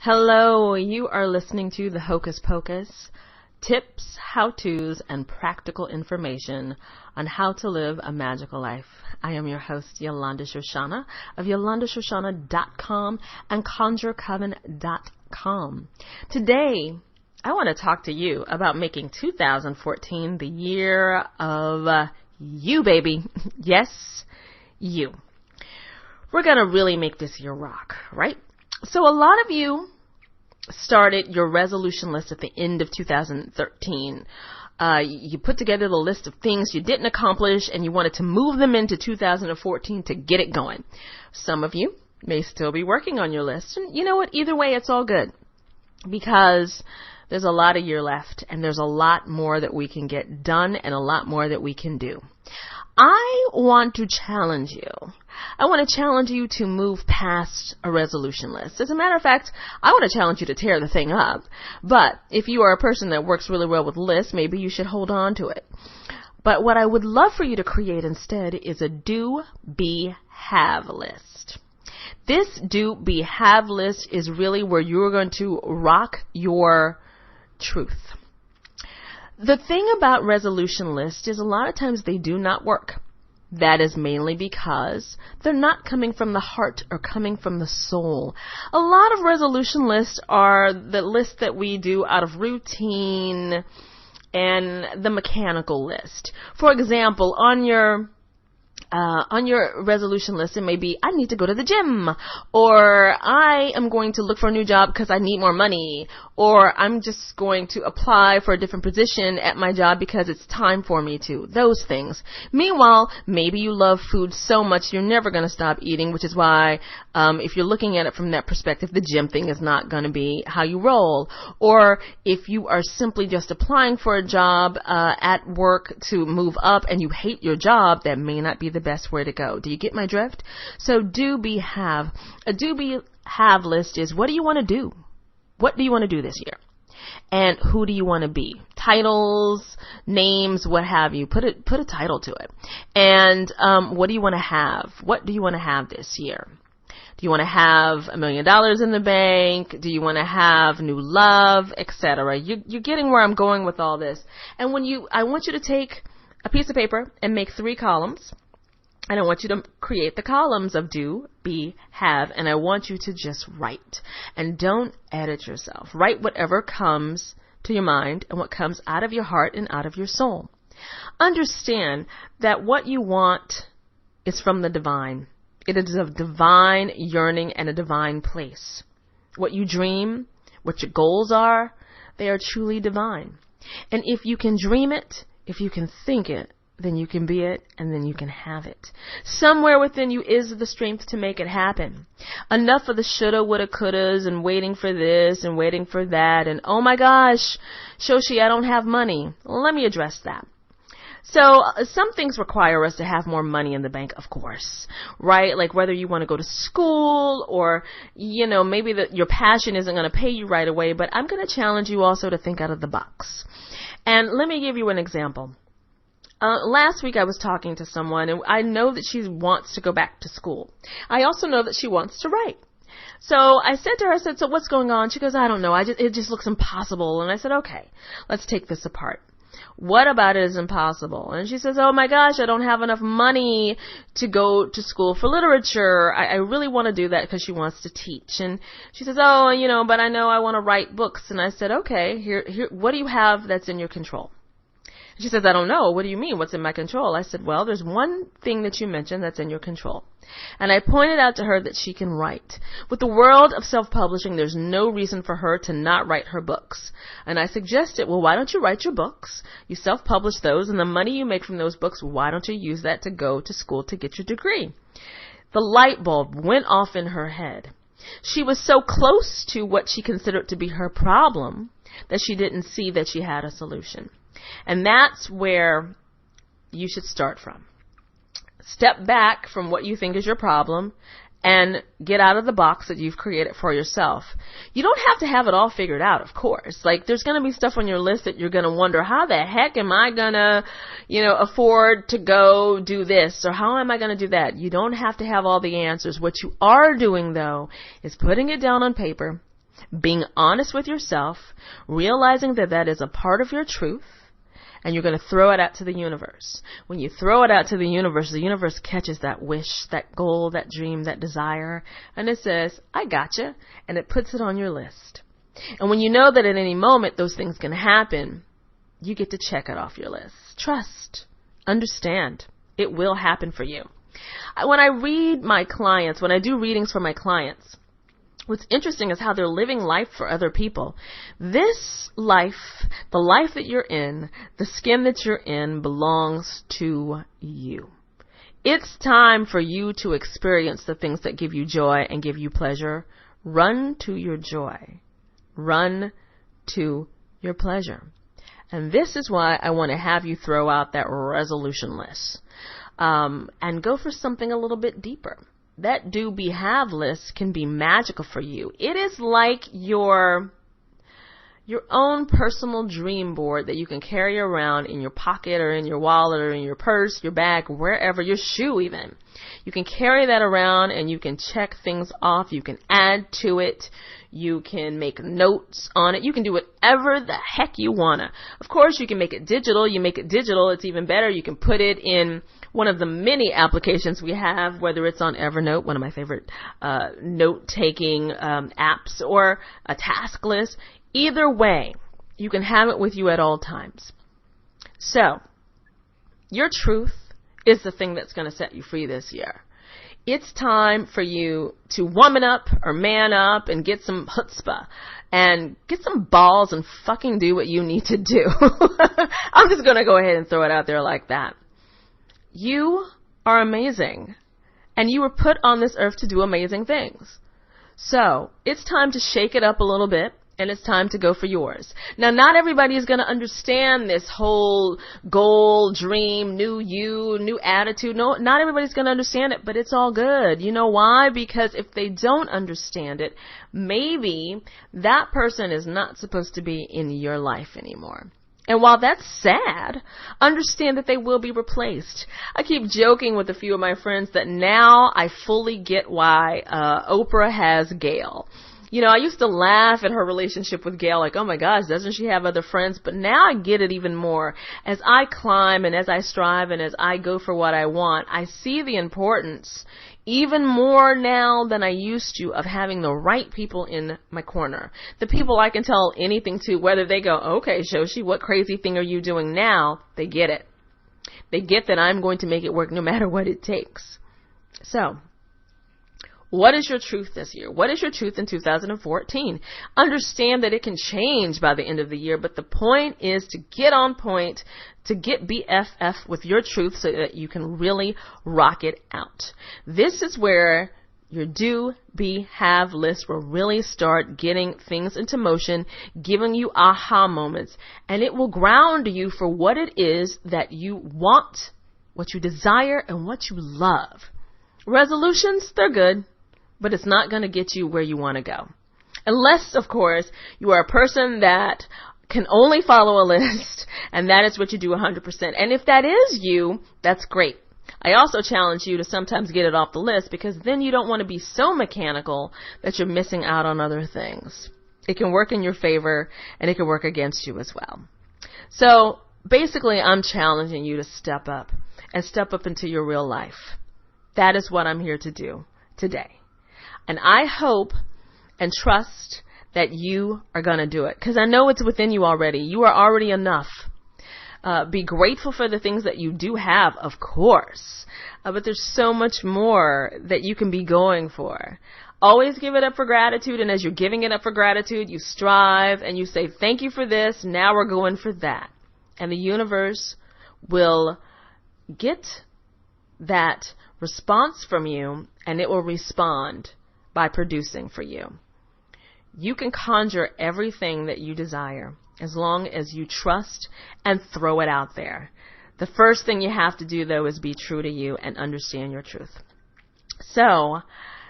Hello, you are listening to the Hocus Pocus, tips, how-tos, and practical information on how to live a magical life. I am your host, Yolanda Shoshana of yolandashoshana.com and conjurecoven.com. Today, I want to talk to you about making 2014 the year of you, baby. Yes, you. We're going to really make this year rock, right? So a lot of you started your resolution list at the end of 2013. You put together the list of things you didn't accomplish and you wanted to move them into 2014 to get it going. Some of you may still be working on your list. And you know what? Either way, it's all good because there's a lot of year left and there's a lot more that we can get done and a lot more that we can do. I want to challenge you. I want to challenge you to move past a resolution list. As a matter of fact, I want to challenge you to tear the thing up. But if you are a person that works really well with lists, maybe you should hold on to it. But what I would love for you to create instead is a do, be, have list. This do, be, have list is really where you're going to rock your truth. The thing about resolution lists is a lot of times they do not work. That is mainly because they're not coming from the heart or coming from the soul. A lot of resolution lists are the lists that we do out of routine and the mechanical list. For example, on your resolution list, it may be, I need to go to the gym, or I am going to look for a new job because I need more money, or I'm just going to apply for a different position at my job because it's time for me to. Those things. Meanwhile, maybe you love food so much you're never going to stop eating, which is why if you're looking at it from that perspective, the gym thing is not going to be how you roll. Or if you are simply just applying for a job at work to move up and you hate your job, that may not be the best way to go. Do you get my drift? So do, be, have. A do, be, have list is, what do you want to do? What do you want to do this year? And who do you want to be? Titles, names, what have you. Put a title to it. And what do you want to have? What do you want to have this year? Do you want to have $1 million in the bank? Do you want to have new love, etc.? You're getting where I'm going with all this. And I want you to take a piece of paper and make 3 columns. And I want you to create the columns of do, be, have, and I want you to just write. And don't edit yourself. Write whatever comes to your mind and what comes out of your heart and out of your soul. Understand that what you want is from the divine. It is a divine yearning and a divine place. What you dream, what your goals are, they are truly divine. And if you can dream it, if you can think it, then you can be it, and then you can have it. Somewhere within you is the strength to make it happen. Enough of the shoulda, woulda, couldas, and waiting for this and waiting for that, and oh my gosh, Shoshi, I don't have money. Let me address that. So some things require us to have more money in the bank, of course, right? Like whether you want to go to school or, maybe your passion isn't going to pay you right away, but I'm going to challenge you also to think out of the box. And let me give you an example. Last week I was talking to someone, and I know that she wants to go back to school. I also know that she wants to write. So I said to her, so what's going on? She goes, I don't know. It just looks impossible. And I said, okay, let's take this apart. What about it is impossible? And she says, oh my gosh, I don't have enough money to go to school for literature. I really want to do that because she wants to teach. And she says, oh, but I know I want to write books. And I said, okay, here, what do you have that's in your control? She says, I don't know. What do you mean? What's in my control? I said, well, there's one thing that you mentioned that's in your control. And I pointed out to her that she can write. With the world of self-publishing, there's no reason for her to not write her books. And I suggested, well, why don't you write your books? You self-publish those, and the money you make from those books, why don't you use that to go to school to get your degree? The light bulb went off in her head. She was so close to what she considered to be her problem that she didn't see that she had a solution. And that's where you should start from. Step back from what you think is your problem and get out of the box that you've created for yourself. You don't have to have it all figured out, of course. Like, there's going to be stuff on your list that you're going to wonder, how the heck am I going to, afford to go do this? Or how am I going to do that? You don't have to have all the answers. What you are doing, though, is putting it down on paper, being honest with yourself, realizing that that is a part of your truth, and you're going to throw it out to the universe. When you throw it out to the universe catches that wish, that goal, that dream, that desire, and it says, I gotcha, and it puts it on your list. And when you know that at any moment those things can happen, you get to check it off your list. Trust. Understand. It will happen for you. When I read my clients, when I do readings for my clients, what's interesting is how they're living life for other people. This life, the life that you're in, the skin that you're in belongs to you. It's time for you to experience the things that give you joy and give you pleasure. Run to your joy. Run to your pleasure. And this is why I want to have you throw out that resolution list and go for something a little bit deeper. That do, be, have list can be magical for you. It is like your own personal dream board that you can carry around in your pocket or in your wallet or in your purse, your bag, wherever, your shoe even. You can carry that around and you can check things off. You can add to it. You can make notes on it. You can do whatever the heck you want to. Of course, you can make it digital. You make it digital, it's even better. You can put it in one of the many applications we have, whether it's on Evernote, one of my favorite note-taking apps, or a task list. Either way, you can have it with you at all times. So, your truth is the thing that's going to set you free this year. It's time for you to woman up or man up and get some chutzpah and get some balls and fucking do what you need to do. I'm just going to go ahead and throw it out there like that. You are amazing, and you were put on this earth to do amazing things. So it's time to shake it up a little bit, and it's time to go for yours. Now, not everybody is going to understand this whole goal, dream, new you, new attitude. No, not everybody's going to understand it, but it's all good. You know why? Because if they don't understand it, maybe that person is not supposed to be in your life anymore. And while that's sad, understand that they will be replaced. I keep joking with a few of my friends that now I fully get why Oprah has Gail. You know, I used to laugh at her relationship with Gail, like, oh my gosh, doesn't she have other friends? But now I get it even more. As I climb and as I strive and as I go for what I want, I see the importance even more now than I used to of having the right people in my corner. The people I can tell anything to, whether they go, okay, Shoshi, what crazy thing are you doing now? They get it. They get that I'm going to make it work no matter what it takes. So, what is your truth this year? What is your truth in 2014? Understand that it can change by the end of the year, but the point is to get on point, to get BFF with your truth so that you can really rock it out. This is where your do, be, have list will really start getting things into motion, giving you aha moments, and it will ground you for what it is that you want, what you desire, and what you love. Resolutions, they're good, but it's not going to get you where you want to go. Unless, of course, you are a person that can only follow a list, and that is what you do 100%. And if that is you, that's great. I also challenge you to sometimes get it off the list, because then you don't want to be so mechanical that you're missing out on other things. It can work in your favor, and it can work against you as well. So basically, I'm challenging you to step up and step up into your real life. That is what I'm here to do today. And I hope and trust that you are going to do it, because I know it's within you already. You are already enough. Be grateful for the things that you do have, of course, but there's so much more that you can be going for. Always give it up for gratitude, and as you're giving it up for gratitude, you strive and you say, thank you for this, now we're going for that. And the universe will get that response from you, and it will respond by producing for you. You can conjure everything that you desire as long as you trust and throw it out there. The first thing you have to do, though, is be true to you and understand your truth. So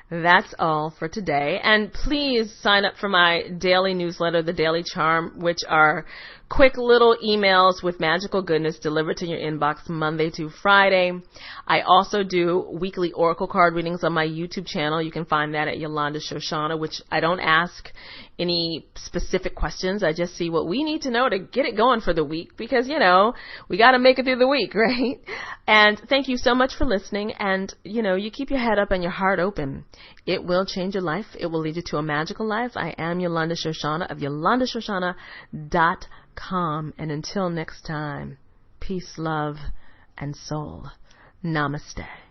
that's all for today. And please sign up for my daily newsletter, The Daily Charm, which are quick little emails with magical goodness delivered to your inbox Monday to Friday. I also do weekly oracle card readings on my YouTube channel. You can find that at Yolanda Shoshana, which I don't ask any specific questions. I just see what we need to know to get it going for the week because, you know, we got to make it through the week, right? And thank you so much for listening. And, you know, you keep your head up and your heart open. It will change your life. It will lead you to a magical life. I am Yolanda Shoshana of YolandaShoshana.com. And until next time, peace, love, and soul. Namaste.